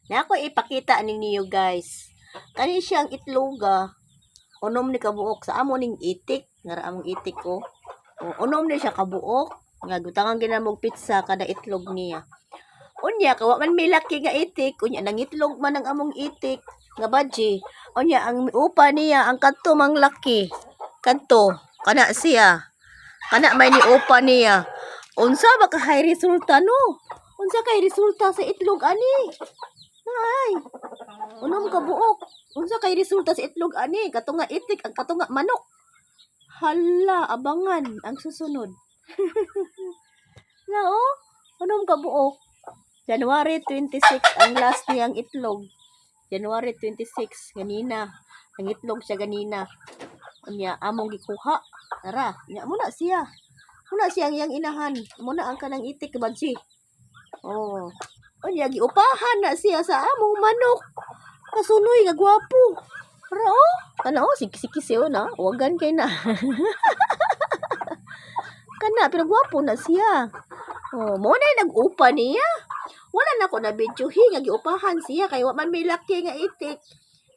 Na ako ipakita ninyo guys. Kani siyang itloga. Unom ni kabuok sa amo ning itik, ngara among itik ko. Unom ni siya kabuok. Nga gutangan ginamog pizza kada itlog niya. Unya kawa man may laki nga itik, unya nangitlog man ang among itik nga badji. Unya ang upa niya ang kadto mang laki. Kadto kana siya. Kana may ni upa niya. Unsa ba ka high resulta no? Unsa kay resulta sa itlog ani? Ay. Unom ka buok. Unsa kay resulta sa itlog ani? Katunga itik ang katunga manok. Hala, abangan ang susunod. Nao, unom ka buok. January 26 ang last niyang itlog. January 26 ganina. Ang itlog siya ganina. Unya among gikuha. Tara, nya muna siya. Muna siya ang iyang inahan. Muna ang kanang itik badji. Oh. Unya giupahan na siya sa among manok. Kasunoy nga gwapo. Para oh, kana oh sikisi na. Wagan kay na. Kana pero gwapo na siya. Oh, mo na nag-upa niya. Wala na ko na videohi nga giupahan siya kay wa man may laki nga itik.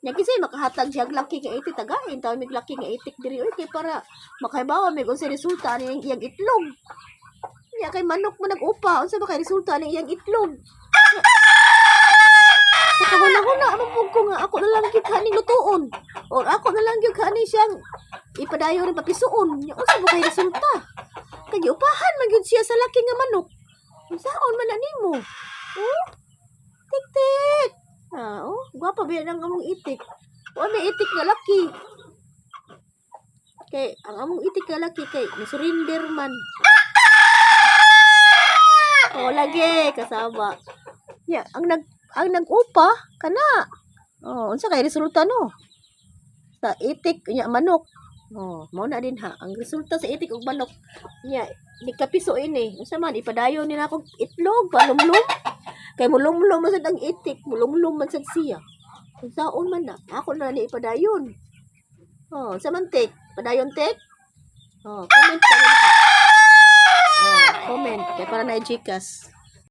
Nya kisay makahatag siya laki nga itik tagain taw mig laki nga itik diri oy kay para makahibawa mig unsa resulta ni iyang itlog. Nya kay manok mo nag-upa unsa ba kay resulta ni iyang itlog? Nakahuna-huna among pug ko nga ako na lang gyud kaning lutuon. Or ako na lang gyud kaning siyang ipadayon rin papisuon. Nya unsa ba kay resulta? Kay giupahan man gyud siya sa laki nga manok. Unsaon man na nimo? Oh? Tik-tik. Oh, gwapa ba ang among itik? O may itik nga laki. Kay ang among itik nga laki kay surrender man. Oh, lagi kasaba. Ya, ang nag-upa kana. Oh, unsa kay resulta no? Sa itik nya manok. Oh, mao na din ha. Ang resulta sa itik ug manok nya ni kapiso ini. Unsa man ipadayon ni nako itlog palumlum. Kay mulumlum man sad ang itik, mulumlum man sad siya. Unsaon man na? Ako na ni ipadayon. Oh, sa mantik, padayon tek. Oh, comment ka na. Oh, comment kay para na Gcash.